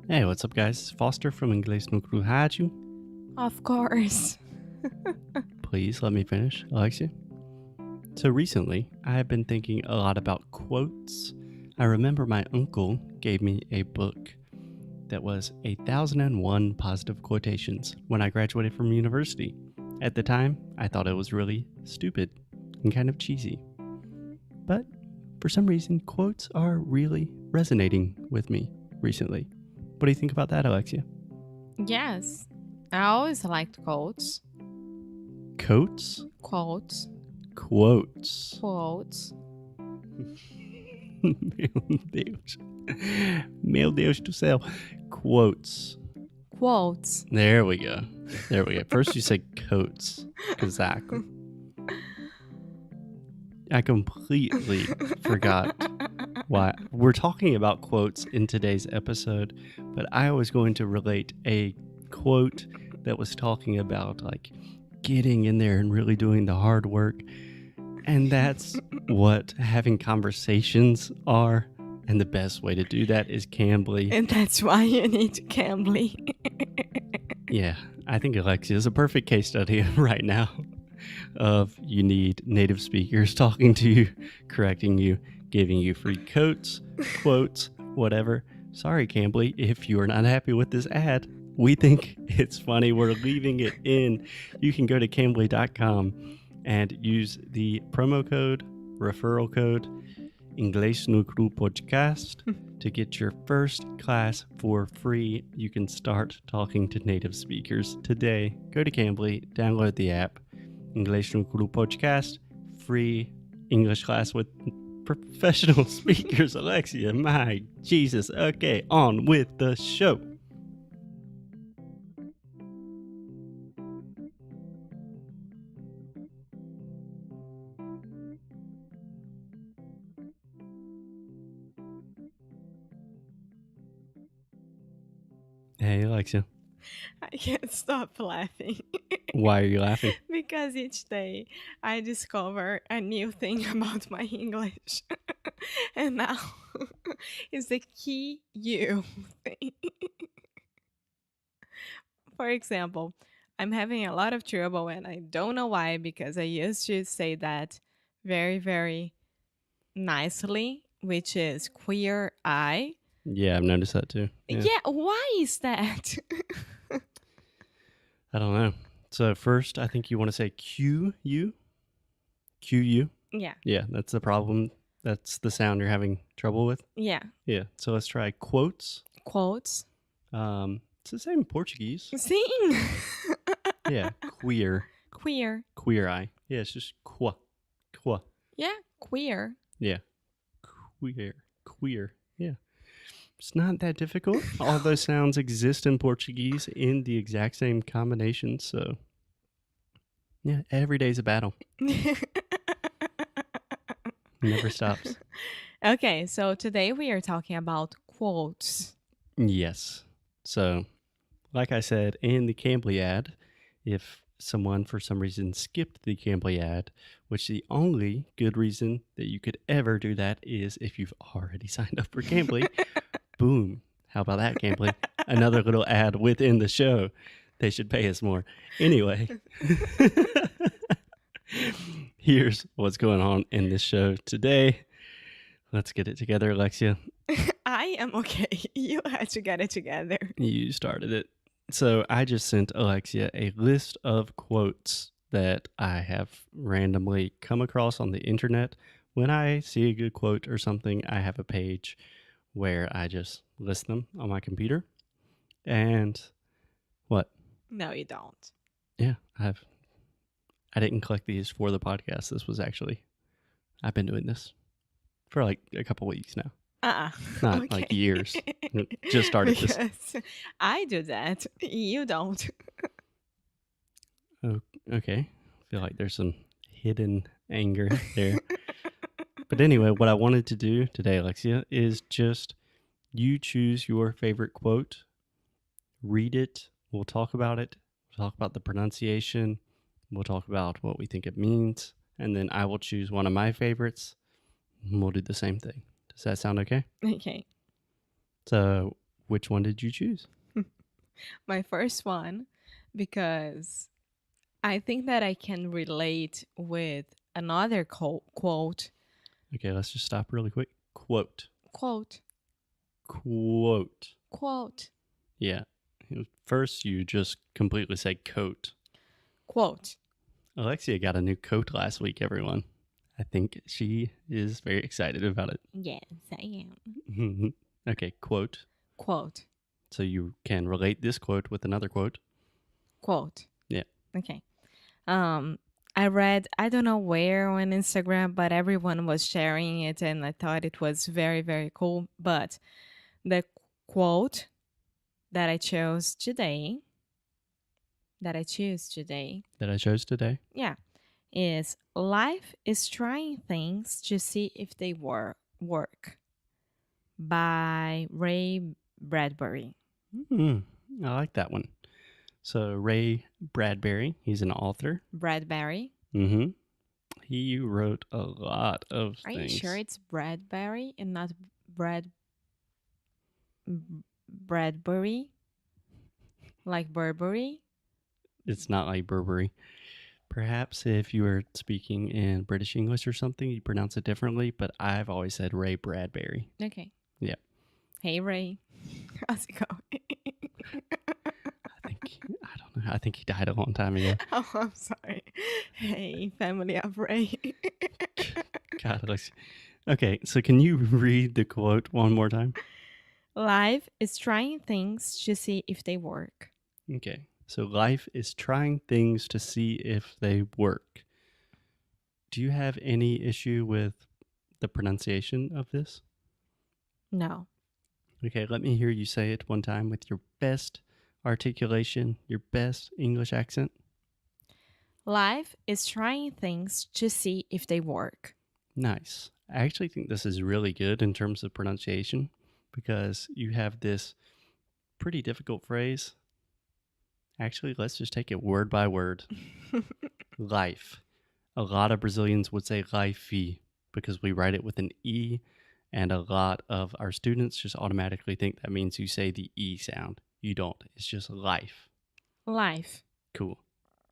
Hey, what's up, guys? It's Foster from Inglês no Rádio. Of course. Please let me finish, Alexia. So recently, I have been thinking a lot about quotes. I remember my uncle gave me a book that was 1001 Positive Quotations when I graduated from university. At the time, I thought it was really stupid and kind of cheesy. But for some reason, quotes are really resonating with me recently. What do you think about that, Alexia? Yes. I always liked quotes. Quotes? Quotes. Quotes. Quotes. Meu Deus. Meu Deus do céu. Quotes. Quotes. There we go. First you said coats. Exactly. I completely forgot why. We're talking about quotes in today's episode, but I was going to relate a quote that was talking about like getting in there and really doing the hard work. And that's what having conversations are. And the best way to do that is Cambly. And that's why you need Cambly. Yeah, I think Alexia is a perfect case study right now of you need native speakers talking to you, correcting you, giving you free quotes, whatever. Sorry, Cambly, if you are not happy with this ad, we think it's funny. We're leaving it in. You can go to cambly.com and use the referral code, Inglês no Cru Podcast, to get your first class for free. You can start talking to native speakers today. Go to Cambly, download the app, Inglês no Cru Podcast, free English class with professional speakers. Alexia, my Jesus. Okay, on with the show. Hey, Alexia. I can't stop laughing. Why are you laughing? Because each day I discover a new thing about my English. And now it's the key you thing. For example, I'm having a lot of trouble and I don't know why because I used to say that very, very nicely, which is queer eye. Yeah, I've noticed that too. Yeah, why is that? I don't know. So first, I think you want to say Q-U. Q-U. Yeah. Yeah, that's the problem. That's the sound you're having trouble with. Yeah. Yeah, so let's try quotes. Quotes. It's the same in Portuguese. Sing. Yeah, queer. Queer. Queer eye. Yeah, it's just qua. Qua. Yeah, queer. Yeah. Queer. Yeah. It's not that difficult. All those sounds exist in Portuguese in the exact same combination. So, yeah, every day's a battle. Never stops. Okay, so today we are talking about quotes. Yes. So, like I said in the Cambly ad, if someone for some reason skipped the Cambly ad, which the only good reason that you could ever do that is if you've already signed up for Cambly. Boom. How about that, Cambly? Another little ad within the show. They should pay us more. Anyway, here's what's going on in this show today. Let's get it together, Alexia. I am okay. You had to get it together. You started it. So I just sent Alexia a list of quotes that I have randomly come across on the internet. When I see a good quote or something, I have a page where I just list them on my computer. And what? No, you don't. Yeah, I didn't collect these for the podcast. This was actually, I've been doing this for like a couple weeks now. Not Okay. like years. Just started this. Because I do that. You don't. Oh, okay. I feel like there's some hidden anger there. But anyway, what I wanted to do today, Alexia, is just you choose your favorite quote, read it, we'll talk about it, we'll talk about the pronunciation, we'll talk about what we think it means, and then I will choose one of my favorites, and we'll do the same thing. Does that sound okay? Okay. So Which one did you choose? My first one, because I think that I can relate with another quote. Okay, let's just stop really quick. Quote. Quote. Quote. Quote. Yeah. First, you just completely say coat. Quote. Alexia got a new coat last week, everyone. I think she is very excited about it. Yes, I am. Okay, quote. Quote. So you can relate this quote with another quote. Quote. Yeah. Okay. I read, I don't know where on Instagram, but everyone was sharing it and I thought it was very, very cool. But the quote that I chose today, that I choose today, That I chose today. yeah, is life is trying things to see if they work by Ray Bradbury. I like that one. So Ray Bradbury, he's an author. Bradbury. Mm-hmm. He wrote a lot of Are things. you sure it's Bradbury and not Bradbury? Like Burberry? It's not like Burberry. Perhaps if you were speaking in British English or something, you pronounce it differently, but I've always said Ray Bradbury. Okay. Yeah. Hey, Ray. How's it going? I don't know. I think he died a long time ago. Oh, I'm sorry. Hey, family of Ray. God, Alexia. Okay, so can you read the quote one more time? Life is trying things to see if they work. Okay, so life is trying things to see if they work. Do you have any issue with the pronunciation of this? No. Okay, let me hear you say it one time with your best articulation, your best English accent. Life is trying things to see if they work. Nice. I actually think this is really good in terms of pronunciation because you have this pretty difficult phrase. Actually, let's just take it word by word. Life. A lot of Brazilians would say life because we write it with an E, and a lot of our students just automatically think that means you say the E sound. You don't. It's just life. Life Cool.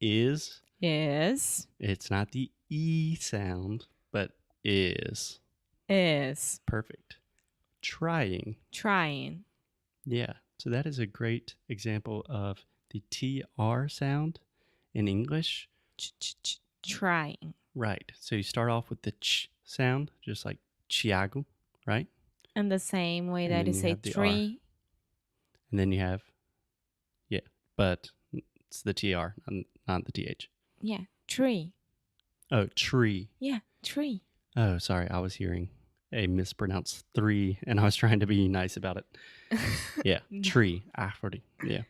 Is. is It's not the E sound, but is. Perfect. Trying. Trying. Yeah. So that is a great example of the TR sound in English. Trying. Right. So you start off with the ch sound, just like Thiago, right? And the same way And that then you you say have the R. tree. And then you have, yeah, but it's the TR, not the TH. Yeah, tree. Oh, tree. Yeah, tree. Oh, sorry. I was hearing a mispronounced 3 and I was trying to be nice about it. Yeah, No. tree. Árvore. Yeah.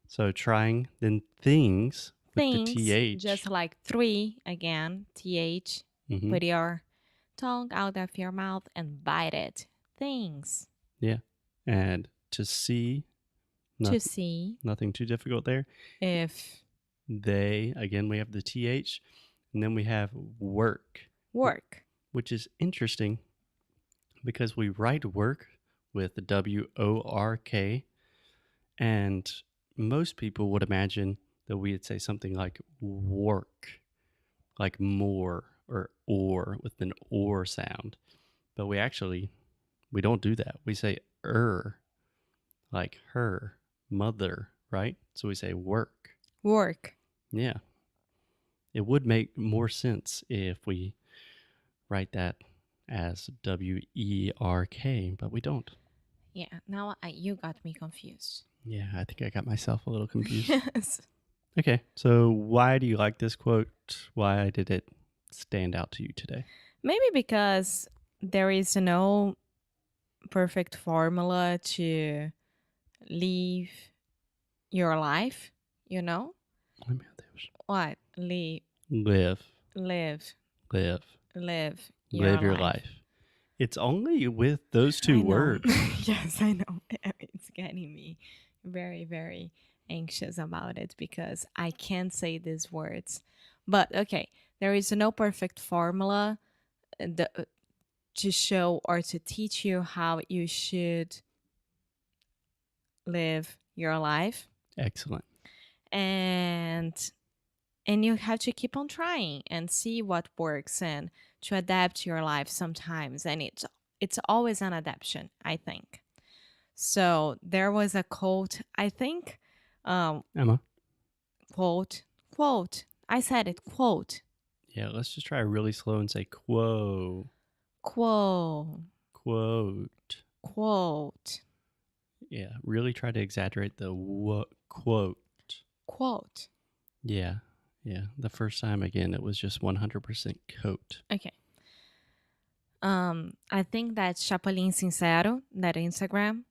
So trying, then things with Things, the TH. just like three again, th. Mhm. Put your tongue out of your mouth and bite it. Things. Yeah. And to see, To see nothing too difficult there. if They, again, we have the TH. And then we have work, work. which is interesting because we write work with WORK. And most people would imagine that we would say something like work, like more or with an or sound. But we don't do that. We say like her, mother, right? So we say work. Work. Yeah. It would make more sense if we write that as WERK, but we don't. Yeah, now you got me confused. Yeah, I think I got myself a little confused. Yes. Okay, so why do you like this quote? Why did it stand out to you today? Maybe because there is no perfect formula to live your life, you know? Ai, meu Deus. What? Live, Live, live, live, live live your life. It's only with those two words. Yes, I know. It's getting me very, very anxious about it because I can't say these words. But okay, there is no perfect formula the, to show or to teach you how you should, live your life. Excellent. And and you have to keep on trying and see what works and to adapt your life sometimes, and it's always an adaptation, I think. So there was a quote, I think, um Emma. quote, quote, I said it, quote, Yeah, let's just try really slow and say quo. quote, Quote. quote, Yeah, really try to exaggerate the quote. quote. Yeah, yeah. The first time, again, it was just 100% coat. Okay. I think that Chapolin Sincero, that Instagram,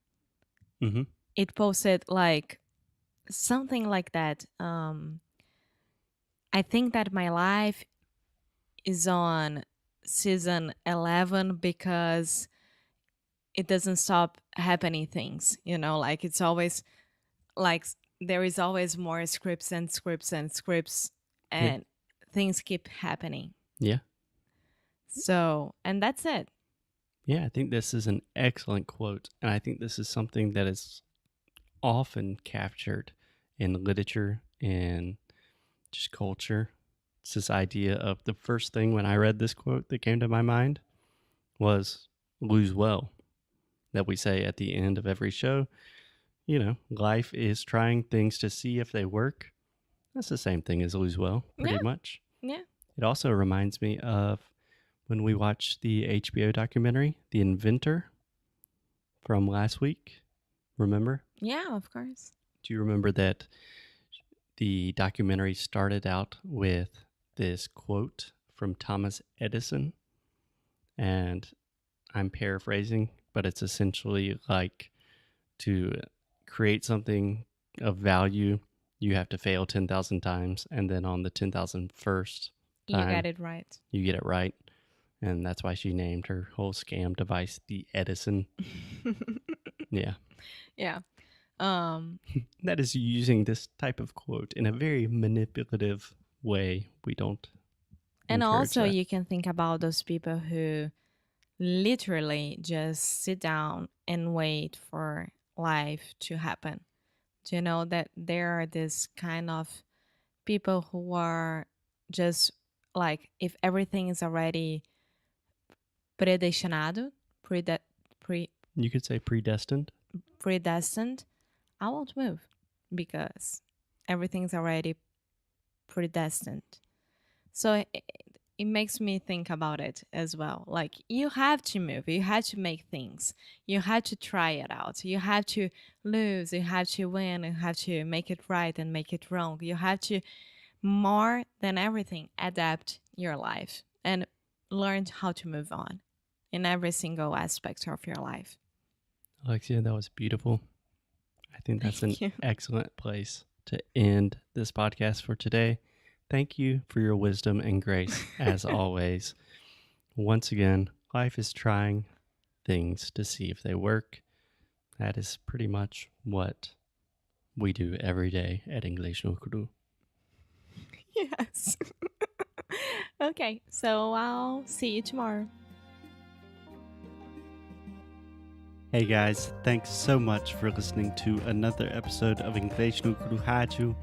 Mm-hmm. it posted like something like that. I think that my life is on season 11 because it doesn't stop happening things, like it's always like there is always more scripts and scripts and scripts, Yeah. and things keep happening. Yeah. So, and that's it. Yeah, I think this is an excellent quote. And I think this is something that is often captured in literature and just culture. It's this idea of the first thing when I read this quote that came to my mind was lose well, that we say at the end of every show. You know, life is trying things to see if they work. That's the same thing as lose well, pretty Yeah, much. yeah, It also reminds me of when we watched the HBO documentary, The Inventor, from last week. Remember? yeah, of course. Do you remember that the documentary started out with this quote from Thomas Edison? And I'm paraphrasing, but it's essentially like to create something of value, you have to fail 10,000 times. And then on the 10,001st You got time, it right. you get it right. And that's why she named her whole scam device the Edison. Yeah. Yeah. Um That is using this type of quote in a very manipulative way. We don't and encourage also that. you can think about those people who literally just sit down and wait for life to happen. Do you know that there are this kind of people who are just like, if everything is already predestinado, prede- pre- You could say predestined. predestined, I won't move because everything's already predestined. So it makes me think about it as well. Like, you have to move, you have to make things, you have to try it out, you have to lose, you have to win, you have to make it right and make it wrong. You have to, more than everything, adapt your life and learn how to move on in every single aspect of your life. Alexia, that was beautiful. I think that's an Thank you. excellent place to end this podcast for today. Thank you for your wisdom and grace, as always. Once again, life is trying things to see if they work. That is pretty much what we do every day at English no Kuru. Yes. Okay, so I'll see you tomorrow. Hey guys, thanks so much for listening to another episode of English no Kuru Haju.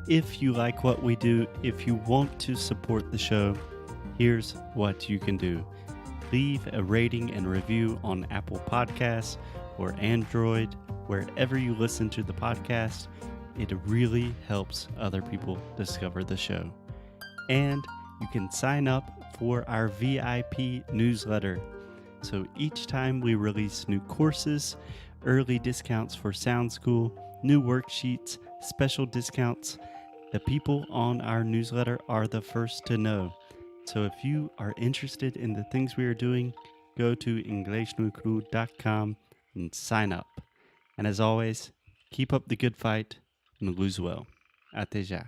If you like what we do, if you want to support the show, here's what you can do. Leave a rating and review on Apple Podcasts or Android, wherever you listen to the podcast. It really helps other people discover the show. And you can sign up for our VIP newsletter. So each time we release new courses, early discounts for Sound School, new worksheets, special discounts, the people on our newsletter are the first to know. So if you are interested in the things we are doing, go to inglesnucru.com and sign up. And as always, keep up the good fight and lose well. Até já.